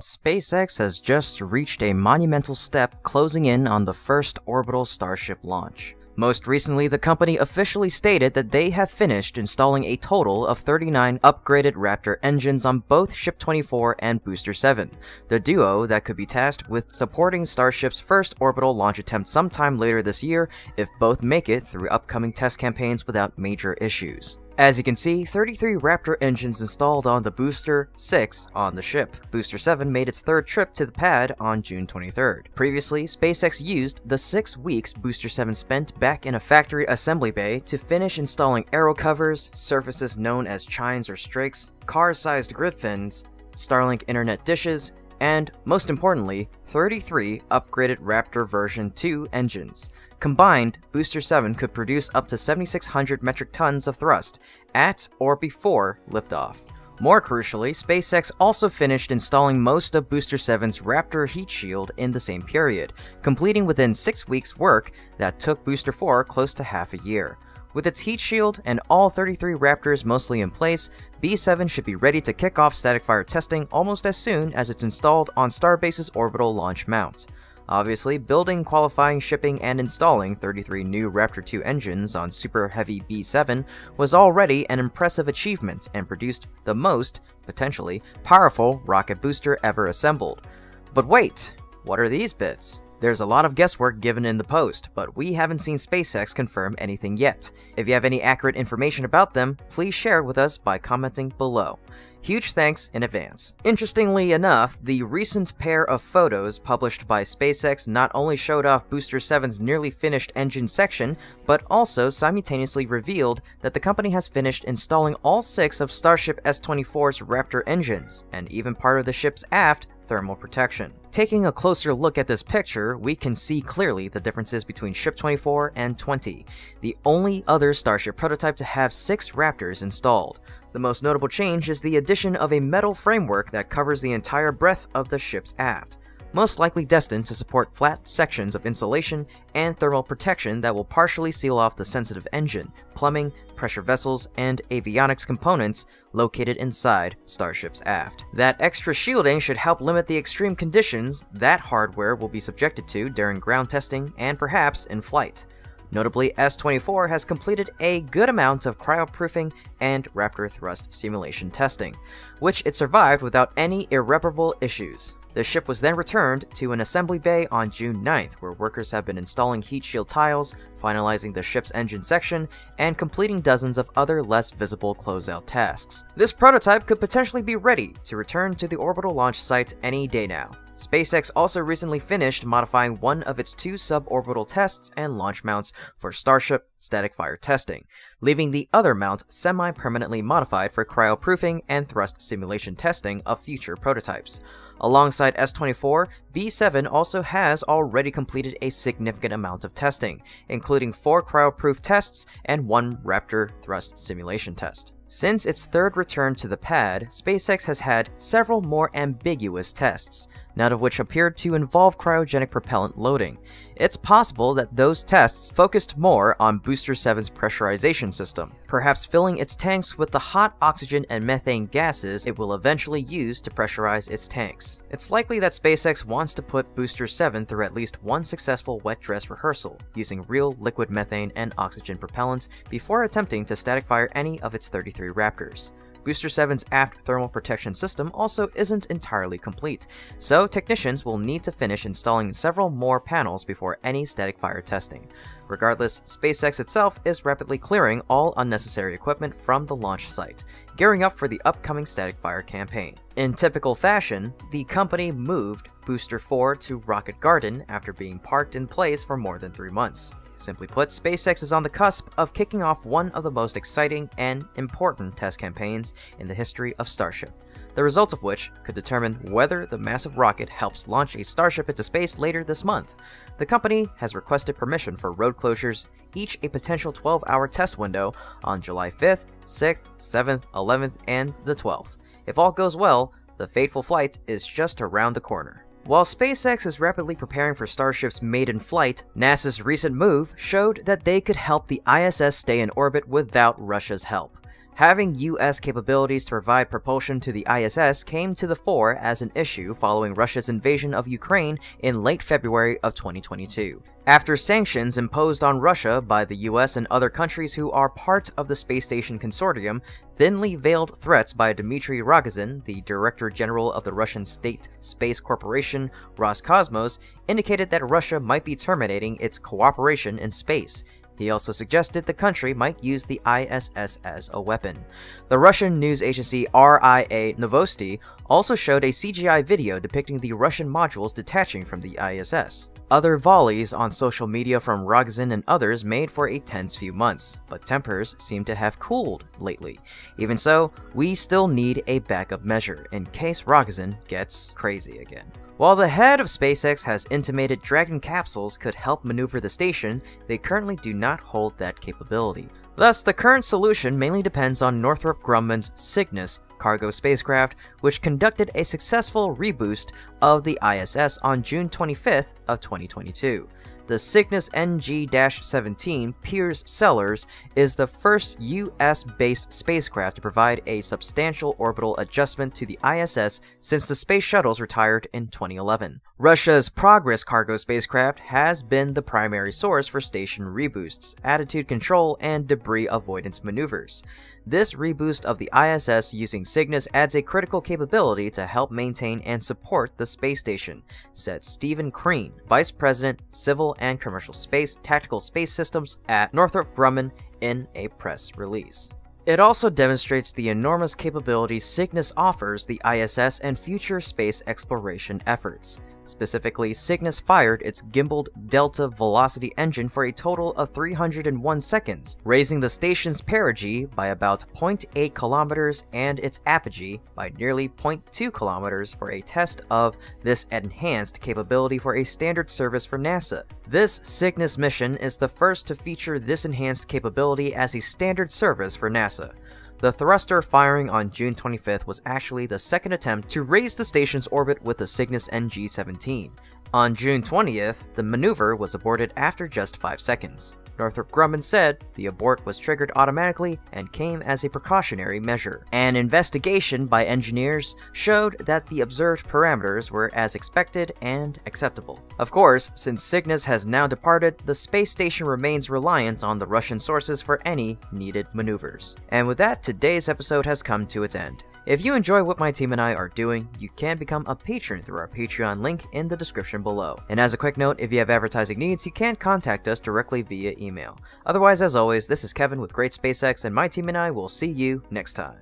SpaceX has just reached a monumental step closing in on the first orbital Starship launch. Most recently, the company officially stated that they have finished installing a total of 39 upgraded Raptor engines on both Ship 24 and Booster 7, the duo that could be tasked with supporting Starship's first orbital launch attempt sometime later this year if both make it through upcoming test campaigns without major issues. As you can see, 33 Raptor engines installed on the Booster 6 on the ship. Booster 7 made its third trip to the pad on June 23rd. Previously, SpaceX used the 6 weeks Booster 7 spent back in a factory assembly bay to finish installing aero covers, surfaces known as chines or strakes, car-sized grid fins, Starlink internet dishes, and, most importantly, 33 upgraded Raptor version 2 engines. Combined, Booster 7 could produce up to 7,600 metric tons of thrust at or before liftoff. More crucially, SpaceX also finished installing most of Booster 7's Raptor heat shield in the same period, completing within 6 weeks' work that took Booster 4 close to half a year. With its heat shield and all 33 Raptors mostly in place, B7 should be ready to kick off static fire testing almost as soon as it's installed on Starbase's orbital launch mount. Obviously, building, qualifying, shipping, and installing 33 new Raptor 2 engines on Super Heavy B7 was already an impressive achievement and produced the most, potentially, powerful rocket booster ever assembled. But wait, what are these bits? There's a lot of guesswork given in the post, but we haven't seen SpaceX confirm anything yet. If you have any accurate information about them, please share it with us by commenting below. Huge thanks in advance. Interestingly enough, the recent pair of photos published by SpaceX not only showed off Booster 7's nearly finished engine section, but also simultaneously revealed that the company has finished installing all 6 of Starship S-24's Raptor engines, and even part of the ship's aft thermal protection. Taking a closer look at this picture, we can see clearly the differences between Ship 24 and 20, the only other Starship prototype to have 6 Raptors installed. The most notable change is the addition of a metal framework that covers the entire breadth of the ship's aft, most likely destined to support flat sections of insulation and thermal protection that will partially seal off the sensitive engine, plumbing, pressure vessels, and avionics components located inside Starship's aft. That extra shielding should help limit the extreme conditions that hardware will be subjected to during ground testing and perhaps in flight. Notably, S-24 has completed a good amount of cryoproofing and Raptor thrust simulation testing, which it survived without any irreparable issues. The ship was then returned to an assembly bay on June 9th, where workers have been installing heat shield tiles, finalizing the ship's engine section, and completing dozens of other less visible closeout tasks. This prototype could potentially be ready to return to the orbital launch site any day now. SpaceX also recently finished modifying one of its 2 suborbital tests and launch mounts for Starship static fire testing, leaving the other mount semi-permanently modified for cryoproofing and thrust simulation testing of future prototypes. Alongside S-24, B7 also has already completed a significant amount of testing, including 4 cryoproof tests and 1 Raptor thrust simulation test. Since its third return to the pad, SpaceX has had several more ambiguous tests, none of which appeared to involve cryogenic propellant loading. It's possible that those tests focused more on Booster 7's pressurization system, perhaps filling its tanks with the hot oxygen and methane gases it will eventually use to pressurize its tanks. It's likely that SpaceX wants to put Booster 7 through at least one successful wet dress rehearsal, using real liquid methane and oxygen propellants before attempting to static fire any of its 33 Raptors. Booster 7's aft thermal protection system also isn't entirely complete, so technicians will need to finish installing several more panels before any static fire testing. Regardless, SpaceX itself is rapidly clearing all unnecessary equipment from the launch site, gearing up for the upcoming static fire campaign. In typical fashion, the company moved Booster 4 to Rocket Garden after being parked in place for more than 3 months. Simply put, SpaceX is on the cusp of kicking off one of the most exciting and important test campaigns in the history of Starship, the results of which could determine whether the massive rocket helps launch a Starship into space later this month. The company has requested permission for road closures, each a potential 12-hour test window on July 5th, 6th, 7th, 11th, and the 12th. If all goes well, the fateful flight is just around the corner. While SpaceX is rapidly preparing for Starship's maiden flight, NASA's recent move showed that they could help the ISS stay in orbit without Russia's help. Having US capabilities to provide propulsion to the ISS came to the fore as an issue following Russia's invasion of Ukraine in late February of 2022. After sanctions imposed on Russia by the US and other countries who are part of the space station consortium, thinly veiled threats by Dmitry Rogozin, the Director General of the Russian State Space Corporation Roscosmos, indicated that Russia might be terminating its cooperation in space. He also suggested the country might use the ISS as a weapon. The Russian news agency RIA Novosti also showed a CGI video depicting the Russian modules detaching from the ISS. Other volleys on social media from Rogozin and others made for a tense few months, but tempers seem to have cooled lately. Even so, we still need a backup measure in case Rogozin gets crazy again. While the head of SpaceX has intimated Dragon capsules could help maneuver the station, they currently do not hold that capability. Thus, the current solution mainly depends on Northrop Grumman's Cygnus cargo spacecraft, which conducted a successful reboost of the ISS on June 25th of 2022. The Cygnus NG-17 Piers Sellers is the first US-based spacecraft to provide a substantial orbital adjustment to the ISS since the Space Shuttles retired in 2011. Russia's Progress cargo spacecraft has been the primary source for station reboosts, attitude control, and debris avoidance maneuvers. This reboost of the ISS using Cygnus adds a critical capability to help maintain and support the space station, said Stephen Crean, Vice President, Civil and Commercial Space Tactical Space Systems at Northrop Grumman, in a press release. It also demonstrates the enormous capabilities Cygnus offers the ISS and future space exploration efforts. Specifically, Cygnus fired its gimbaled Delta Velocity engine for a total of 301 seconds, raising the station's perigee by about 0.8 kilometers and its apogee by nearly 0.2 kilometers for a test of this enhanced capability for a standard service for NASA. This Cygnus mission is the first to feature this enhanced capability as a standard service for NASA. The thruster firing on June 25th was actually the second attempt to raise the station's orbit with the Cygnus NG-17. On June 20th, the maneuver was aborted after just 5 seconds. Northrop Grumman said the abort was triggered automatically and came as a precautionary measure. An investigation by engineers showed that the observed parameters were as expected and acceptable. Of course, since Cygnus has now departed, the space station remains reliant on the Russian sources for any needed maneuvers. And with that, today's episode has come to its end. If you enjoy what my team and I are doing, you can become a patron through our Patreon link in the description below. And as a quick note, if you have advertising needs, you can contact us directly via email. Otherwise, as always, this is Kevin with Great SpaceX, and my team and I will see you next time.